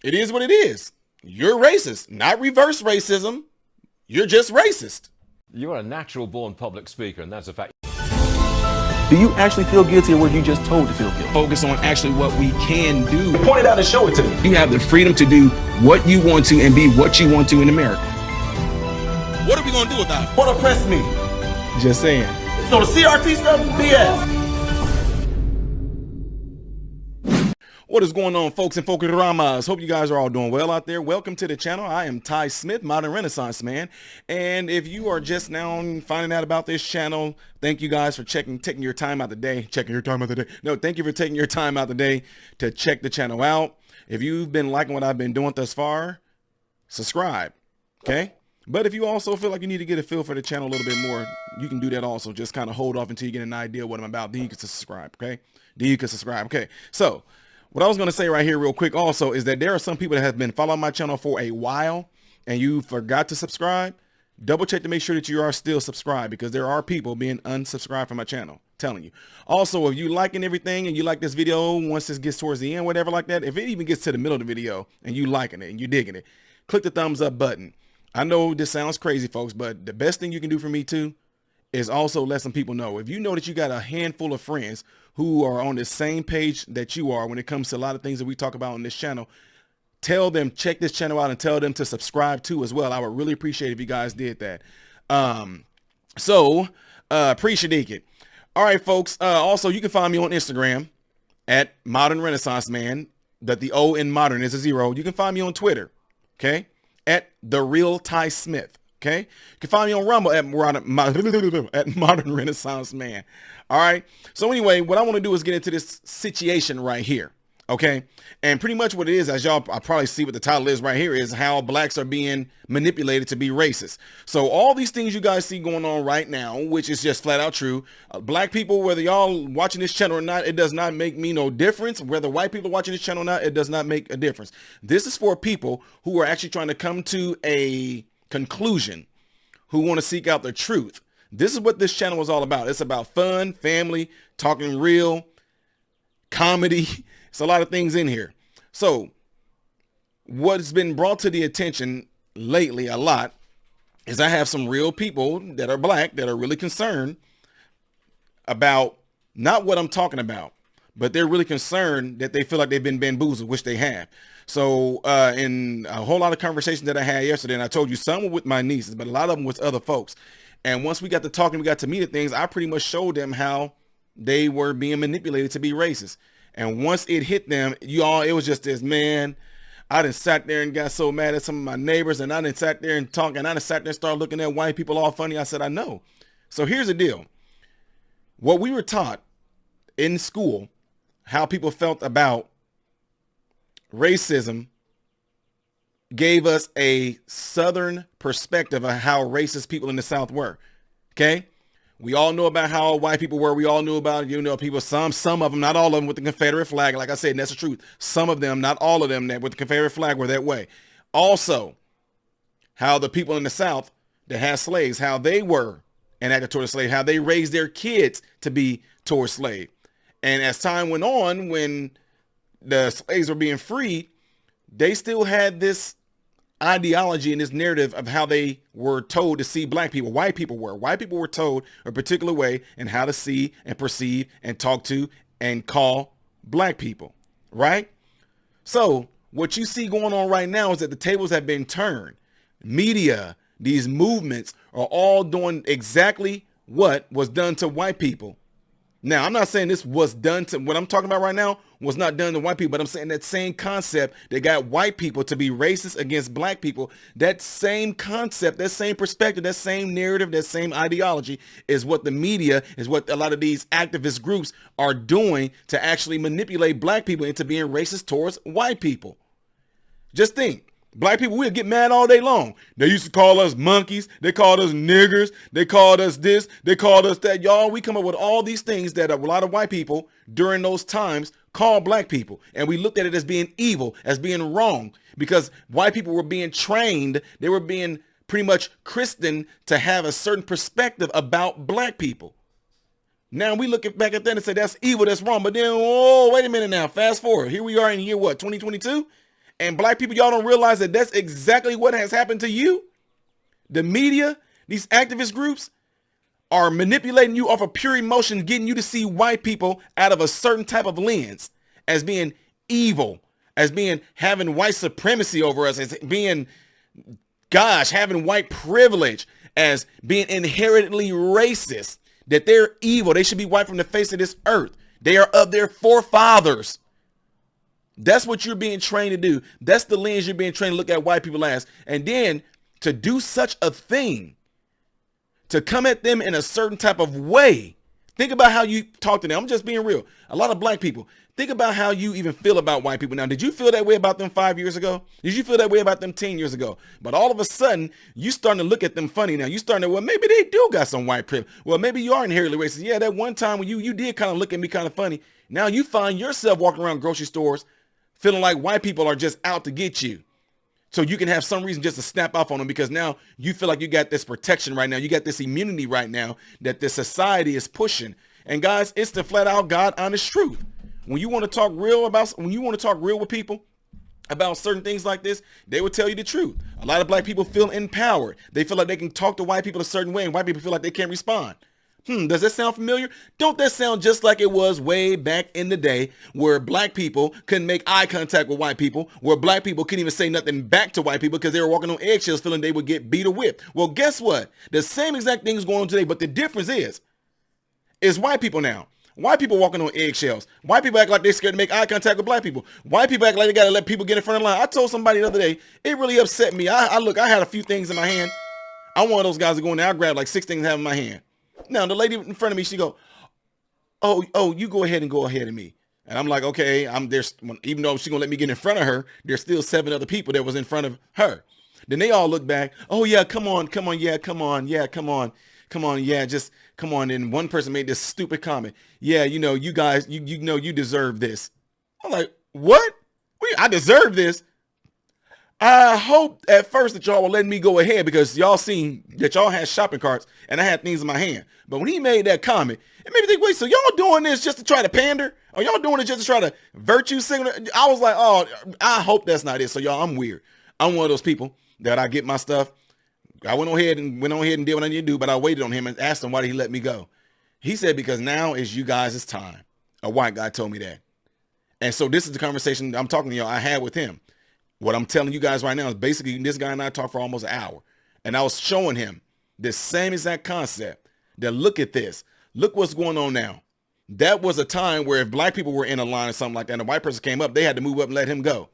It is what it is. You're racist, not reverse racism. You're just racist. You are a natural born public speaker, and that's a fact. Do you actually feel guilty or were you just told to feel guilty? Focus on actually what we can do. Point it out and show it to me. You have the freedom to do what you want to and be what you want to in America. What are we going to do about it? What oppressed me? Just saying. So the CRT stuff is BS. What is going on, folks and Folkloriamas? Hope you guys are all doing well out there. Welcome to the channel. I am Ty Smith, Modern Renaissance Man. And if you are just now finding out about this channel, thank you guys for taking your time out the day. No, thank you for taking your time out the day to check the channel out. If you've been liking what I've been doing thus far, subscribe, okay? But if you also feel like you need to get a feel for the channel a little bit more, you can do that also. Just kind of hold off until you get an idea of what I'm about. Then you can subscribe, okay? Okay, so what I was going to say right here real quick also is that there are some people that have been following my channel for a while and you forgot to subscribe. Double check to make sure that you are still subscribed, because there are people being unsubscribed from my channel. Telling you. Also, if you liking everything and you like this video, once this gets towards the end, whatever like that, if it even gets to the middle of the video and you liking it and you digging it, click the thumbs up button. I know this sounds crazy, folks, but the best thing you can do for me too is also let some people know. If you know that you got a handful of friends who are on the same page that you are when it comes to a lot of things that we talk about on this channel, tell them, check this channel out and tell them to subscribe too as well. I would really appreciate it if you guys did that. Appreciate it. All right, folks. Also, you can find me on Instagram at Modern Renaissance Man, that the O in modern is a 0. You can find me on Twitter, okay, at The Real Ty Smith. Okay, you can find me on Rumble at Modern Renaissance Man. All right. So anyway, what I want to do is get into this situation right here. Okay. And pretty much what it is, as y'all I probably see what the title is right here, is how blacks are being manipulated to be racist. So all these things you guys see going on right now, which is just flat out true. Black people, whether y'all watching this channel or not, it does not make me no difference. Whether white people are watching this channel or not, it does not make a difference. This is for people who are actually trying to come to a conclusion, who want to seek out the truth. This is what this channel is all about. It's about fun, family, talking real, comedy. It's a lot of things in here. So what's been brought to the attention lately a lot is I have some real people that are black that are really concerned about not what I'm talking about, but they're really concerned that they feel like they've been bamboozled, which they have. So in a whole lot of conversations that I had yesterday, and I told you some were with my nieces, but a lot of them with other folks. And once we got to talking, we got to meet at things, I pretty much showed them how they were being manipulated to be racist. And once it hit them, it was just this, man, I done sat there and got so mad at some of my neighbors, and I done sat there and talked, and I done sat there and started looking at white people all funny. I said, I know. So here's the deal. What we were taught in school, how people felt about racism, gave us a Southern perspective of how racist people in the South were. Okay. We all know about how white people were. We all knew about, people, some of them, not all of them, with the Confederate flag. Like I said, and that's the truth. Some of them, not all of them, that with the Confederate flag were that way. Also, how the people in the South that had slaves, how they were enacted toward the slave, how they raised their kids to be towards slave. And as time went on, when the slaves were being freed, they still had this ideology and this narrative of how they were told to see black people. White people were told a particular way and how to see and perceive and talk to and call black people, right? So what you see going on right now is that the tables have been turned. Media, these movements are all doing exactly what was done to white people. Now, I'm not saying this was done to, what I'm talking about right now was not done to white people, but I'm saying that same concept that got white people to be racist against black people, that same concept, that same perspective, that same narrative, that same ideology is what the media, is what a lot of these activist groups are doing to actually manipulate black people into being racist towards white people. Just think. Black people, we'll get mad all day long. They used to call us monkeys. They called us niggers. They called us this. They called us that. Y'all, we come up with all these things that a lot of white people during those times called black people. And we looked at it as being evil, as being wrong, because white people were being trained. They were being pretty much christened to have a certain perspective about black people. Now we look back at that and say, that's evil, that's wrong. But then, oh, wait a minute now. Fast forward. Here we are in year, what, 2022? And black people, y'all don't realize that that's exactly what has happened to you. The media, these activist groups are manipulating you off of pure emotion, getting you to see white people out of a certain type of lens as being evil, as being having white supremacy over us, as being, gosh, having white privilege, as being inherently racist, that they're evil. They should be wiped from the face of this earth. They are of their forefathers. That's what you're being trained to do. That's the lens you're being trained to look at white people as. And then to do such a thing, to come at them in a certain type of way. Think about how you talk to them. I'm just being real. A lot of black people, think about how you even feel about white people. Now, did you feel that way about them 5 years ago? Did you feel that way about them 10 years ago? But all of a sudden, you starting to look at them funny now. You starting to, well, maybe they do got some white privilege. Well, maybe you are inherently racist. Yeah, that one time when you did kind of look at me kind of funny. Now you find yourself walking around grocery stores feeling like white people are just out to get you. So you can have some reason just to snap off on them because now you feel like you got this protection right now. You got this immunity right now that the society is pushing. And guys, it's the flat out God honest truth. When you want to talk real with people about certain things like this, they will tell you the truth. A lot of black people feel empowered. They feel like they can talk to white people a certain way and white people feel like they can't respond. Does that sound familiar? Don't that sound just like it was way back in the day where black people couldn't make eye contact with white people, where black people couldn't even say nothing back to white people because they were walking on eggshells feeling they would get beat or whipped? Well, guess what? The same exact thing is going on today, but the difference is white people now. White people walking on eggshells. White people act like they're scared to make eye contact with black people. White people act like they got to let people get in front of the line. I told somebody the other day, it really upset me. I had a few things in my hand. I'm one of those guys that go in there, I grab like 6 things I have in my hand. Now, the lady in front of me, she go, oh, you go ahead of me. And I'm like, okay, even though she's going to let me get in front of her, there's still 7 other people that was in front of her. Then they all look back. Oh, yeah, come on. Yeah, come on. Yeah, just come on. And one person made this stupid comment. Yeah, you guys, you know, you deserve this. I'm like, what? I deserve this? I hope at first that y'all will let me go ahead because y'all seen that y'all had shopping carts and I had things in my hand. But when he made that comment, it made me think, wait, so y'all doing this just to try to pander? Or y'all doing it just to try to virtue signal? I was like, oh, I hope that's not it. So y'all, I'm weird. I'm one of those people that I get my stuff. I went on ahead and did what I need to do, but I waited on him and asked him why did he let me go. He said, because now is you guys' time. A white guy told me that. And so this is the conversation I'm talking to y'all I had with him. What I'm telling you guys right now is basically this guy and I talked for almost an hour. And I was showing him this same exact concept that look at this. Look what's going on now. That was a time where if black people were in a line or something like that and a white person came up, they had to move up and let him go.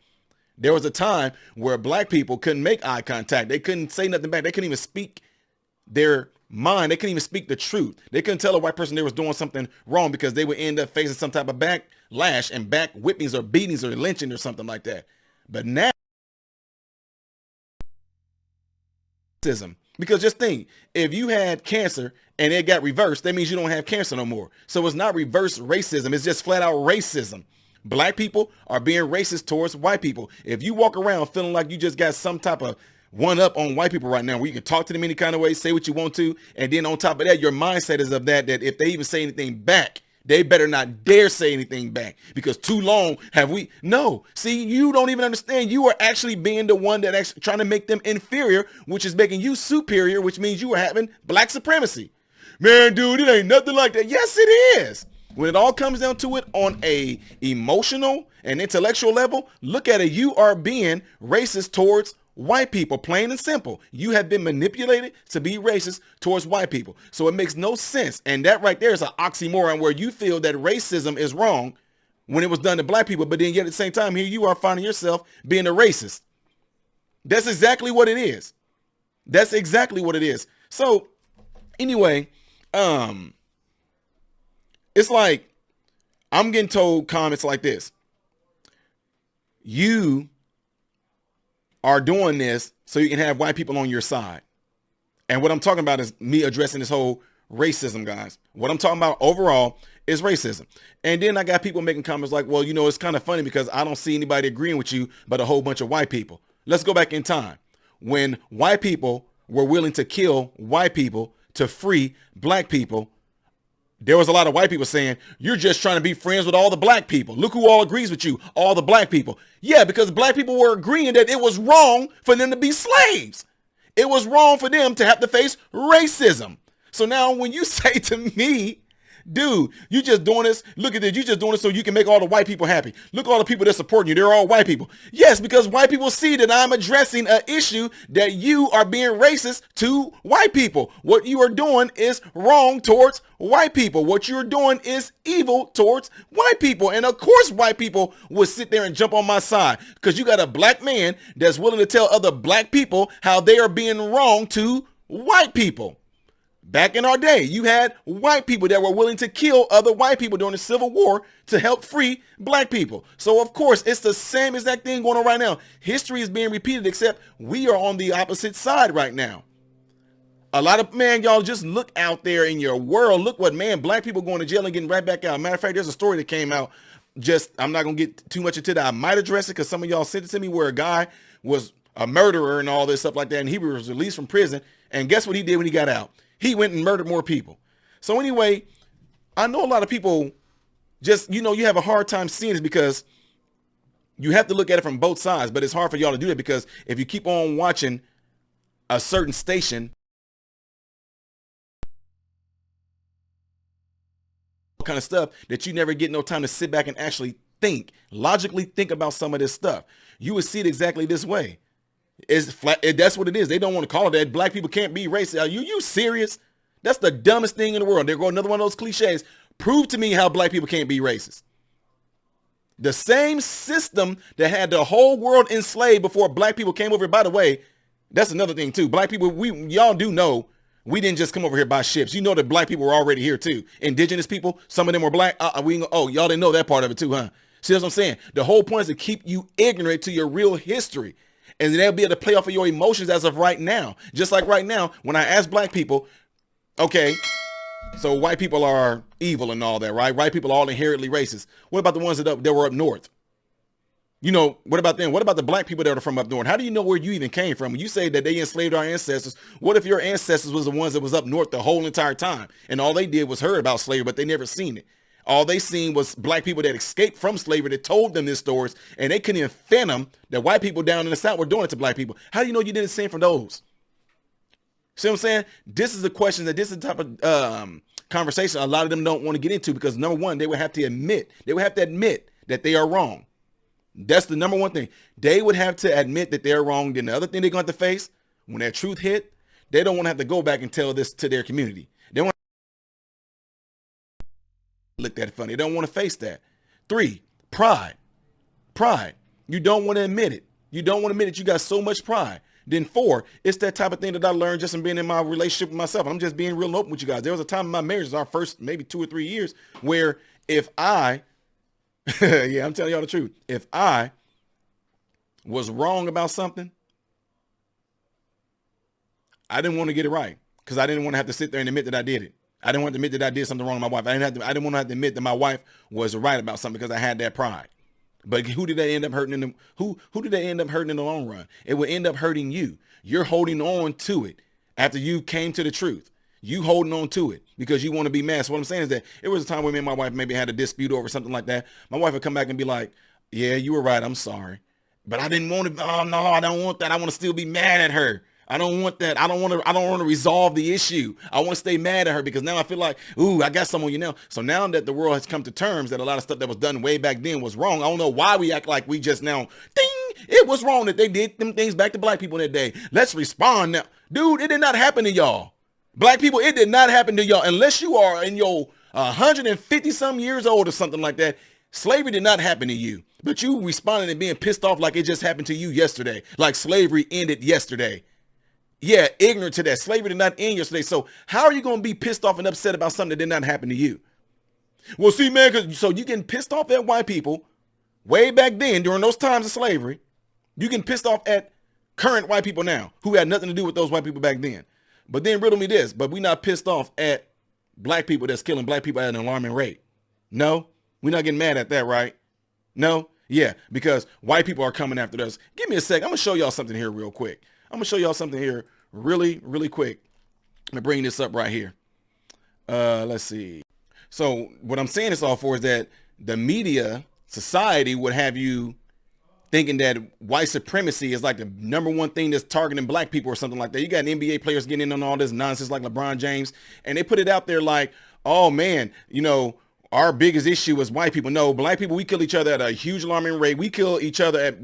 There was a time where black people couldn't make eye contact. They couldn't say nothing back. They couldn't even speak their mind. They couldn't even speak the truth. They couldn't tell a white person they was doing something wrong because they would end up facing some type of backlash and back whippings or beatings or lynching or something like that. But now, because just think, if you had cancer and it got reversed, that means you don't have cancer no more. So it's not reverse racism. It's just flat out racism. Black people are being racist towards white people. If you walk around feeling like you just got some type of one up on white people right now, where you can talk to them any kind of way, say what you want to, and then on top of that, your mindset is of that if they even say anything back, they better not dare say anything back because too long have we. No, see, you don't even understand. You are actually being the one that actually trying to make them inferior, which is making you superior, which means you are having black supremacy. Man, dude, it ain't nothing like that. Yes, it is. When it all comes down to it on a emotional and intellectual level, look at it. You are being racist towards white people, plain and simple. You have been manipulated to be racist towards white people. So it makes no sense. And that right there is an oxymoron where you feel that racism is wrong when it was done to black people. But then yet at the same time, here you are finding yourself being a racist. That's exactly what it is. That's exactly what it is. So anyway, it's like I'm getting told comments like this. You are doing this so you can have white people on your side. And what I'm talking about is me addressing this whole racism, guys. What I'm talking about overall is racism. And then I got people making comments like, well, it's kind of funny because I don't see anybody agreeing with you but a whole bunch of white people. Let's go back in time when white people were willing to kill white people to free black people there was a lot of white people saying, you're just trying to be friends with all the black people. Look who all agrees with you, all the black people. Yeah, because black people were agreeing that it was wrong for them to be slaves. It was wrong for them to have to face racism. So now when you say to me, dude, you just doing this, look at this, you just doing this so you can make all the white people happy. Look at all the people that supporting you, they're all white people. Yes, because white people see that I'm addressing an issue that you are being racist to white people. What you are doing is wrong towards white people. What you're doing is evil towards white people. And of course white people would sit there and jump on my side because you got a black man that's willing to tell other black people how they are being wrong to white people. Back in our day, you had white people that were willing to kill other white people during the Civil War to help free black people. So, of course, it's the same exact thing going on right now. History is being repeated, except we are on the opposite side right now. A lot of, man, y'all just look out there in your world. Look what, man, black people going to jail and getting right back out. Matter of fact, there's a story that came out. I'm not going to get too much into that. I might address it because some of y'all sent it to me where a guy was a murderer and all this stuff like that. And he was released from prison. And guess what he did when he got out? He went and murdered more people. So anyway, I know a lot of people just, you have a hard time seeing this because you have to look at it from both sides, but it's hard for y'all to do that because if you keep on watching a certain station, kind of stuff that you never get no time to sit back and actually logically think about some of this stuff. You would see it exactly this way. It's flat. That's what it is. They don't want to call it that. Black people can't be racist. Are you serious? That's the dumbest thing in the world. There go another one of those cliches. Prove to me how black people can't be racist. The same system that had the whole world enslaved before black people came over. By the way, that's another thing too. Black people, y'all do know we didn't just come over here by ships. You know that black people were already here too. Indigenous people, some of them were black. Y'all didn't know that part of it too, huh? See what I'm saying? The whole point is to keep you ignorant to your real history. And they'll be able to play off of your emotions as of right now. Just like right now, when I ask black people, okay, so white people are evil and all that, right? White people are all inherently racist. What about the ones that were up north? What about them? What about the black people that are from up north? How do you know where you even came from? When you say that they enslaved our ancestors, what if your ancestors was the ones that was up north the whole entire time? And all they did was heard about slavery, but they never seen it. All they seen was black people that escaped from slavery that told them these stories, and they couldn't even fathom that white people down in the South were doing it to black people. How do you know you didn't see from those? See what I'm saying? This is the question this is the type of conversation a lot of them don't want to get into because number one, they would have to admit that they are wrong. That's the number one thing. They would have to admit that they're wrong. Then the other thing they're going to have to face when that truth hit, they don't want to have to go back and tell this to their community. They want looked at it funny. They don't want to face that. 3, pride. You don't want to admit it. You don't want to admit it. You got so much pride. Then 4, it's that type of thing that I learned just from being in my relationship with myself. I'm just being real open with you guys. There was a time in my marriage, our first maybe 2 or 3 years, where if I'm telling y'all the truth. If I was wrong about something, I didn't want to get it right because I didn't want to have to sit there and admit that I did it. I didn't want to admit that I did something wrong to my wife. I didn't want to have to admit that my wife was right about something because I had that pride. But who did they end up hurting who did they end up hurting in the long run? It would end up hurting you. You're holding on to it after you came to the truth. You holding on to it because you want to be mad. So what I'm saying is that it was a time when me and my wife maybe had a dispute over something like that. My wife would come back and be like, yeah, you were right. I'm sorry. But I didn't want to. Oh, no, I don't want that. I want to still be mad at her. I don't want that. I don't want to resolve the issue. I want to stay mad at her because now I feel like, ooh, I got some on you now. So now that the world has come to terms that a lot of stuff that was done way back then was wrong. I don't know why we act like we just now, ding, it was wrong that they did them things back to black people in that day. Let's respond now. Dude, it did not happen to y'all. Black people, it did not happen to y'all. Unless you are in your 150 some years old or something like that. Slavery did not happen to you. But you responding and being pissed off like it just happened to you yesterday. Like slavery ended yesterday. Yeah, ignorant to that. Slavery did not end yesterday. So how are you going to be pissed off and upset about something that did not happen to you? Well, see, man, so you getting pissed off at white people way back then during those times of slavery. You getting pissed off at current white people now who had nothing to do with those white people back then. But then riddle me this, but we not pissed off at black people that's killing black people at an alarming rate. No, we're not getting mad at that, right? No? Yeah, because white people are coming after us. Give me a sec. I'm going to show y'all something here real quick. I'm going to show y'all something here really, really quick. I'm going to bring this up right here. Let's see. So what I'm saying this all for is that the media society would have you thinking that white supremacy is like the number one thing that's targeting black people or something like that. You got NBA players getting in on all this nonsense like LeBron James, and they put it out there like, oh man, you know, our biggest issue is white people. No, black people, we kill each other at a huge alarming rate. We kill each other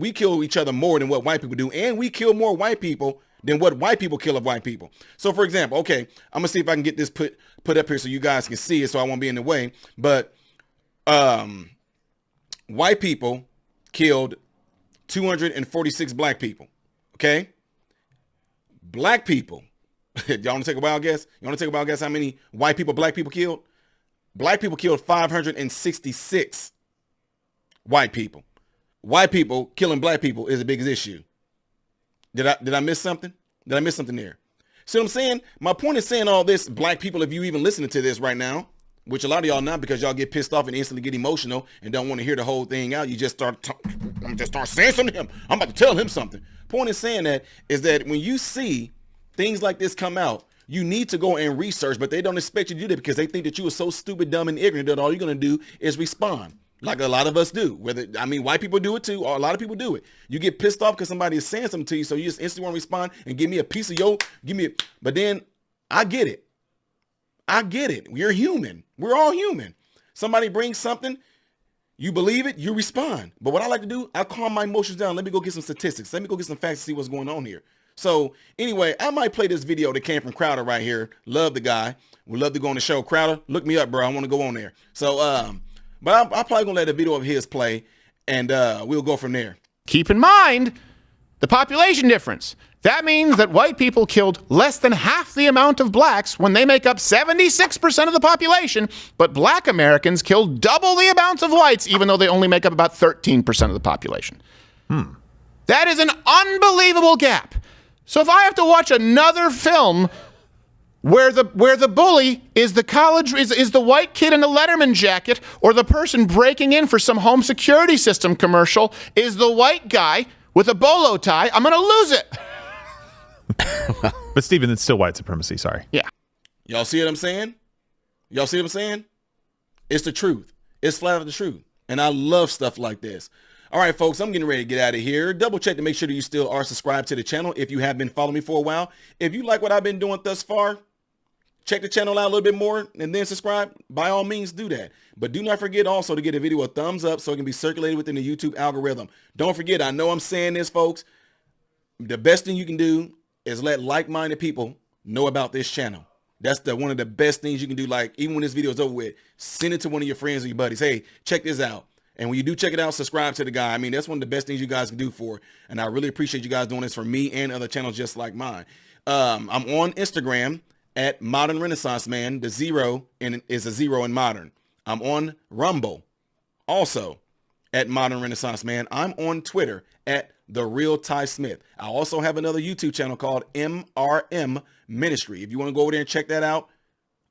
more than what white people do, and we kill more white people than what white people kill of white people. So for example, okay, I'm gonna see if I can get this put up here so you guys can see it so I won't be in the way. But white people killed 246 black people. Okay. Black people. Y'all want to take a wild guess? You want to take a wild guess how many white people black people killed? Black people killed 566 white people. White people killing black people is the biggest issue. Did I miss something? Did I miss something there? See what I'm saying? My point is saying all this, black people, if you even listening to this right now, which a lot of y'all not, because y'all get pissed off and instantly get emotional and don't want to hear the whole thing out. You just start saying something to him. I'm about to tell him something. Point is saying that is that when you see things like this come out, you need to go and research, but they don't expect you to do that because they think that you are so stupid, dumb, and ignorant that all you're going to do is respond. Like a lot of us do. White people do it too, or a lot of people do it. You get pissed off because somebody is saying something to you, so you just instantly want to respond and give me a piece of but then I get it. We're human. We're all human. Somebody brings something, you believe it, you respond. But what I like to do, I calm my emotions down. Let me go get some statistics. Let me go get some facts to see what's going on here. So anyway, I might play this video that came from Crowder right here. Love the guy. Would love to go on the show. Crowder, look me up, bro. I want to go on there. So, but I'm probably going to let a video of his play, and we'll go from there. Keep in mind the population difference. That means that white people killed less than half the amount of blacks when they make up 76% of the population, but black Americans killed double the amounts of whites, even though they only make up about 13% of the population. That is an unbelievable gap. So if I have to watch another film where the bully is the white kid in a Letterman jacket, or the person breaking in for some home security system commercial is the white guy with a bolo tie, I'm going to lose it. But Stephen, it's still white supremacy. Sorry. Yeah. Y'all see what I'm saying? Y'all see what I'm saying? It's the truth. It's flat out the truth. And I love stuff like this. All right, folks, I'm getting ready to get out of here. Double check to make sure that you still are subscribed to the channel if you have been following me for a while. If you like what I've been doing thus far, check the channel out a little bit more and then subscribe. By all means, do that. But do not forget also to give the video a thumbs up so it can be circulated within the YouTube algorithm. Don't forget, I know I'm saying this, folks. The best thing you can do is let like-minded people know about this channel. That's one of the best things you can do. Like, even when this video is over with, send it to one of your friends or your buddies. Hey, check this out. And when you do check it out, subscribe to the guy. I mean, that's one of the best things you guys can do for. And I really appreciate you guys doing this for me and other channels just like mine. I'm on Instagram at Modern Renaissance Man. The 0 is a 0 in modern. I'm on Rumble also at Modern Renaissance Man. I'm on Twitter at The Real Ty Smith. I also have another YouTube channel called MRM Ministry. If you want to go over there and check that out,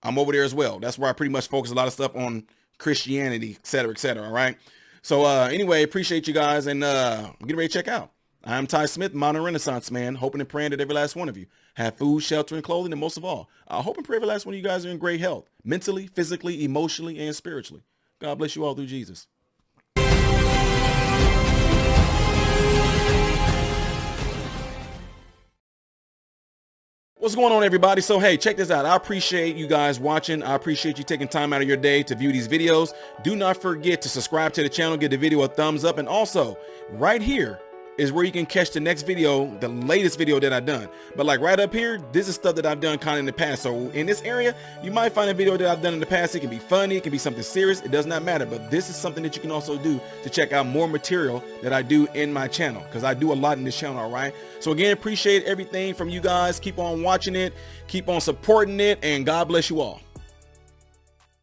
I'm over there as well. That's where I pretty much focus a lot of stuff on Christianity, et cetera, all right? So anyway, appreciate you guys, and I'm getting ready to check out. I'm Ty Smith, Modern Renaissance Man, hoping and praying that every last one of you have food, shelter, and clothing, and most of all, I hope and pray every last one of you guys are in great health, mentally, physically, emotionally, and spiritually. God bless you all through Jesus. What's going on, everybody? So, hey, check this out. I appreciate you guys watching. I appreciate you taking time out of your day to view these videos. Do not forget to subscribe to the channel, give the video a thumbs up, and also right here is where you can catch the next video, the latest video that I've done. But like right up here, this is stuff that I've done kind of in the past. So in this area, you might find a video that I've done in the past. It can be funny, it can be something serious. It does not matter. But this is something that you can also do to check out more material that I do in my channel, because I do a lot in this channel, all right? So again, appreciate everything from you guys. Keep on watching it, keep on supporting it, and God bless you all.